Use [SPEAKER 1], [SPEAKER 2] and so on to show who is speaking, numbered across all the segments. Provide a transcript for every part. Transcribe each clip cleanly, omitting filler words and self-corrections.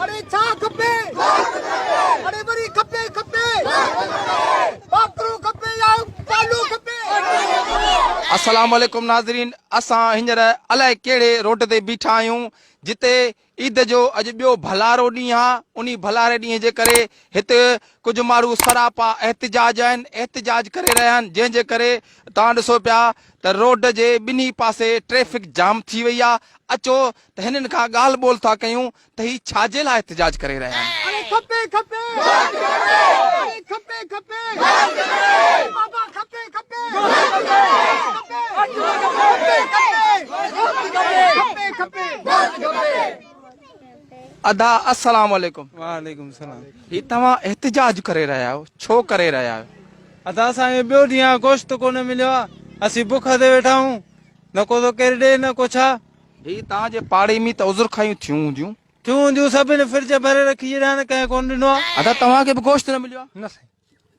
[SPEAKER 1] अरे छा खपे अरे वरी खपे खपे बाकरो खपे या पालू खपे।
[SPEAKER 2] अस्सलाम वालेकुम नाज़रीन, असां हींअर अलाए कहिड़े रोड ते बीठा आहियूं जिते ईद जो अॼु ॿियो भलारो ॾींहुं आहे। उन भलारे ॾींहं जे करे हिते कुझु माण्हू सरापा एहतिजाज आहिनि, एहतिजाज करे रहिया आहिनि, जंहिंजे करे तव्हां ॾिसो पिया त रोड जे ॿिन्ही पासे ट्रैफिक जाम थी वई आहे। अचो त हिननि खां ॻाल्हि ॿोल था कयूं त ही छाजे लाइ एहतिजाज करे रहिया आहिनि।
[SPEAKER 1] अरे खपे खपे अरे खपे खपे बाबा खपे खपे
[SPEAKER 2] अदा अस्सलाम वालेकुम।
[SPEAKER 3] वालेकुम सलाम।
[SPEAKER 2] ही तव्हां एहतिजाज करे रहिया आहियो, छो करे रहिया आहियो?
[SPEAKER 3] अदा असांखे ॿियो ॾींहुं आहे, गोश्त कोन मिलियो आहे, असीं बुख ते वेठा आहियूं, न को तो केरु ॾे न को छा।
[SPEAKER 2] ही तव्हांजे पाड़े में त उज़ुर खायूं थियूं हूंदियूं।
[SPEAKER 3] थियूं हूंदियूं, सभिनि फ्रिज भरे रखी छॾिया आहिनि, कंहिं कोन ॾिनो आहे।
[SPEAKER 2] अदा तव्हांखे बि गोश्त न मिलियो आहे?
[SPEAKER 3] न साईं,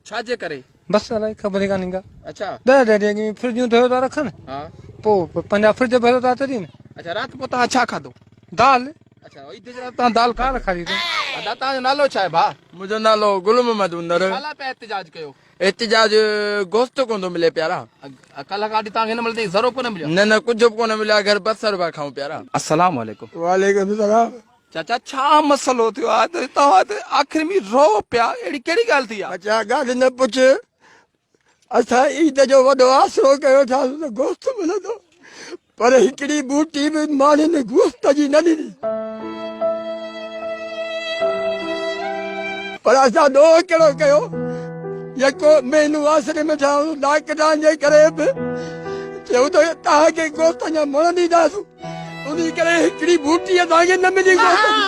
[SPEAKER 2] छाजे करे?
[SPEAKER 3] बसि अलाए ख़बर ई कान्हे का।
[SPEAKER 2] अच्छा
[SPEAKER 3] 10 ॾींहं फ्रिजूं थियो था रखनि,
[SPEAKER 2] हा,
[SPEAKER 3] पोइ पंहिंजा फ्रिज भरियो था तॾहिं न।
[SPEAKER 2] अच्छा राति पोइ तव्हां छा खाधो?
[SPEAKER 3] दाल
[SPEAKER 2] अच्छा ईद जे राति तव्हां दाल
[SPEAKER 3] दाल खाधी अथऊं।
[SPEAKER 2] अदा तव्हांजो नालो छा आहे भाउ?
[SPEAKER 4] मुझो नालो गुल मोहम्मद उंदर।
[SPEAKER 2] छा पिया एहतिजाज कयो?
[SPEAKER 4] एहतिजाज गोश्त कोन थो मिले प्यारा।
[SPEAKER 2] कल्ह गाॾी तव्हांखे न मिलंदी, ज़रो कोन मिलियो?
[SPEAKER 4] न कुछ बि कोन मिलियो, घर बसर पिया खाऊं प्यारा।
[SPEAKER 2] अस्सलाम वालेकुम।
[SPEAKER 3] वालेकुम सलाम।
[SPEAKER 2] चाचा छा मसलो थियो आहे त तव्हां त आख़िर में रो पिया? अहिड़ी कहिड़ी ॻाल्हि थी आहे?
[SPEAKER 5] अच्छा ॻाल्हि न पुछ, असां ईद जो वॾो आसरो कयो था त गोश्त मिलंदो, पर हिकिड़ी बूटी बि माण्हुनि गोश्त जी न ॾिनी। पर असां ॾोह कहिड़ो कयो, जेको मेनू आसरे में ठाहियूं लॉकडाउन जे करे बि चयूं त तव्हांखे गोश्त अञा मुण ॾींदासीं, उन करे हिकिड़ी बूटी असांखे न मिली गोश्त जी।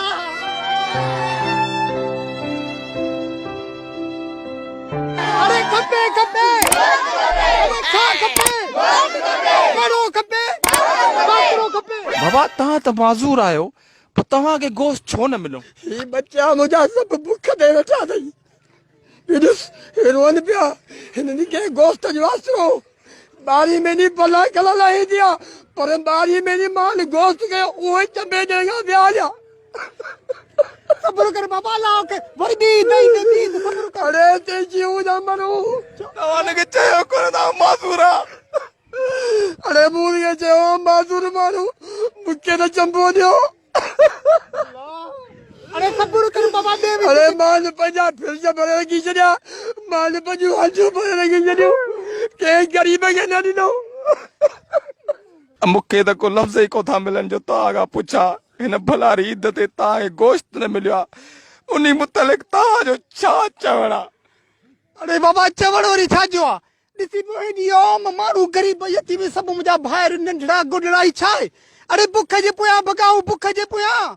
[SPEAKER 1] अरे खपे खपे अरे छा खपे करो खपे बाकरो खपे।
[SPEAKER 2] बाबा तव्हां त माज़ूर आहियो, पर तव्हांखे गोश्त छो न मिलियो?
[SPEAKER 5] ही बच्चा मुंहिंजा सभु बुख ते वेठा अथई, रोअनि पिया, हिननि खे गोश्त जो आसरो। ॿारहीं महीने भला कल ईंदी आहे, पर 12हीं महीने मां गोश्त कयो उहो ई चंबे ॾियण खां ॿिया हलिया।
[SPEAKER 1] सब्र कर बाबा लाओ के वरी दी नहीं सब्र कर।
[SPEAKER 5] अरे ते जीव ना मरो,
[SPEAKER 2] तव्हांखे चयो कोन तव्हां माज़ूर आहे?
[SPEAKER 5] अरे मूंखे चयो माज़ूर माण्हू, मूंखे न चंबो ॾियो।
[SPEAKER 1] अरे सब्र कर बाबा दे।
[SPEAKER 5] अरे मां पंहिंजा फ्रिज भरे रखी छॾिया, मां पंहिंजूं हंजूं भरे रखी छॾियूं, कंहिं ग़रीब खे न ॾिनो।
[SPEAKER 2] मूंखे त को लफ़्ज़ ई कोन था मिलनि जो तव्हां खां पुछां हिन भलारी ईद ते तव्हांखे गोश्त न मिलियो आहे, उन मुतलिक़ तव्हांजो छा चवणु आहे?
[SPEAKER 1] अरे बाबा चवण वरी छा जो आहे? ॾिसी पियो हेॾी आम माण्हू गरीब यतीम सभु मुंहिंजा भाइर नंढड़ा गुॾड़ा ई छा आहे? अरे बुख जे पोयां भॻाऊं, बुख जे पोयां।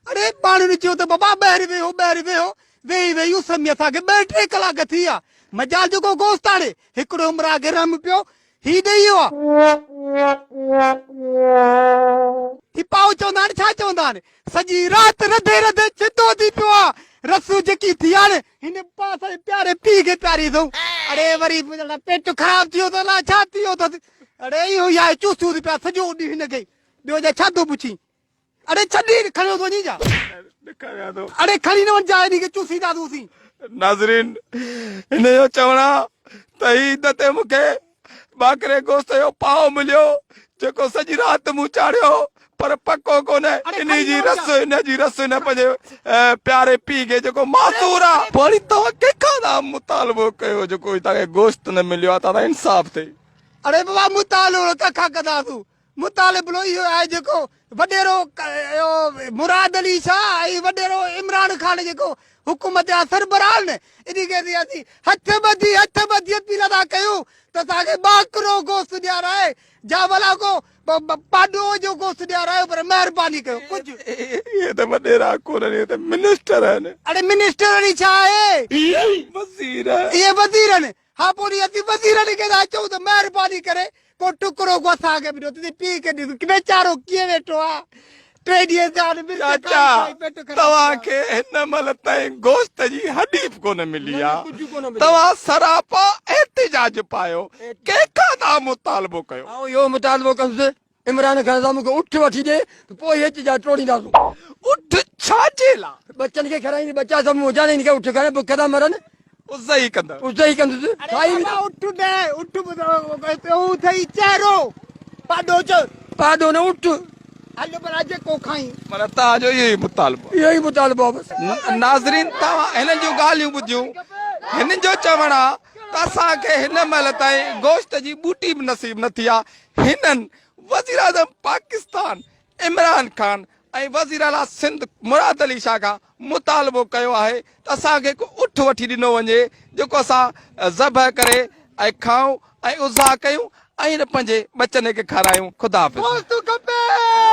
[SPEAKER 1] अरे माण्हुनि चयो त बाबा ॿाहिरि वेहो वेही वेही उस में असांखे 2-3 कलाक थी विया, मजाल जेको गोश्त आणे हिकिड़ो उमिरा खे रम पियो ही ॾेई वियो आहे। ही पाउ चवंदा आहिनि, छा चवंदा आहिनि, सॼी राति रधे रधे चितो थी पियो आहे, रसू जेकी थी हाणे हिन पासे प्यारे पीउ खे प्यारी अथऊं। अरे वरी पेट ख़राब थी वियो त अलाए छा थी वियो अथसि। अरे इहो ई आहे, चूसियूं थी पिया सॼो ॾींहुं हिनखे, ॿियो छा थो पुछी? अरे छॾी खणियो थो वञी जा, अरे खणी न वञ जा, हिनखे चूसींदा तूं।
[SPEAKER 2] नाज़रीन हिन जो चवणु आहे त ईद ते मूंखे बाकरे गोश्त जो पाव मिलियो, जेको सॼी राति मूं चाढ़ियो, पर पको कोन्हे। इन जी रस न पंहिंजे प्यारे पीउ खे जेको मासूर आहे। वरी तव्हां कंहिंखां था मुतालबो कयो जेको तव्हांखे गोश्त न मिलियो आहे, तव्हां इंसाफ़ थिए?
[SPEAKER 1] अरे बाबा मुतालो कंहिंखां कंदासूं? मुतालिबो इहो आहे जेको वॾेरो मुराद अली शाह ऐं वॾेरो इमरान खान जेको हुकूमत जा सरबराह न, इनखे असीं हथ ॿधी अपील था कयूं त असांखे बाकरो गोश्त ॾियाराए, जा भला को पाडो जो गोश्त ॾियारायो, पर महिरबानी कयो कुझु।
[SPEAKER 2] इहे त वॾेरा कोन्हनि, इहे त मिनिस्टर आहिनि।
[SPEAKER 1] अरे मिनिस्टर अहिड़ी छा आहे?
[SPEAKER 2] वज़ीर
[SPEAKER 1] इहे वज़ीर आहिनि। हा पोइ असीं वज़ीरनि खे था चऊं त महिरबानी करे को टुकड़ो को असांखे बि ॾियो, तुंहिंजे पीउ खे ॾिस वीचारो कीअं वेठो आहे। 3 ॾींहं
[SPEAKER 2] तव्हांखे हिन महिल ताईं गोश्त जी हॾी बि कोन मिली आहे, तव्हां सरापा एहतिजाज पायो, कंहिंखां तव्हां मुतालबो कयो?
[SPEAKER 5] इहो मुतालबो कंदुसि इमरान खान सां मूंखे उठ वठी ॾे पोइ हिच जा टोड़ींदासूं
[SPEAKER 2] उठ छाजे ला
[SPEAKER 5] बच्चनि खे खाराईंदी बच्चा सभु मुंहिंजा खे उठ खाराए बुख था मरनि
[SPEAKER 2] उस ही कंदा
[SPEAKER 5] उस ई कंदुसि खाई
[SPEAKER 1] बाबा उठ दे उठ ॿुधो थई चेहरो पाडो च
[SPEAKER 5] पाडो न उठ
[SPEAKER 1] हलो पर जेको खाई
[SPEAKER 2] माना तव्हांजो इहो ई मुतालबो
[SPEAKER 5] इहो ई मुतालबो आहे बसि
[SPEAKER 2] नाज़रीन तव्हां हिननि जूं ॻाल्हियूं ॿुधियूं हिननि जो चवणु आहे त असांखे हिन महिल ताईं गोश्त जी बूटी बि नसीब न थी आहे हिननि वज़ीर आज़म पाकिस्तान इमरान खान ऐं वज़ीर आला सिंध मुराद अली शाह खां मुतालबो कयो आहे त असांखे हिकु उठ वठी ॾिनो वञे जेको असां ज़बह करे ऐं खाऊं ऐं उज़ा कयूं ऐं पंहिंजे बचनि खे खारायूं ख़ुदा हाफ़िज़
[SPEAKER 1] दोस्त खपे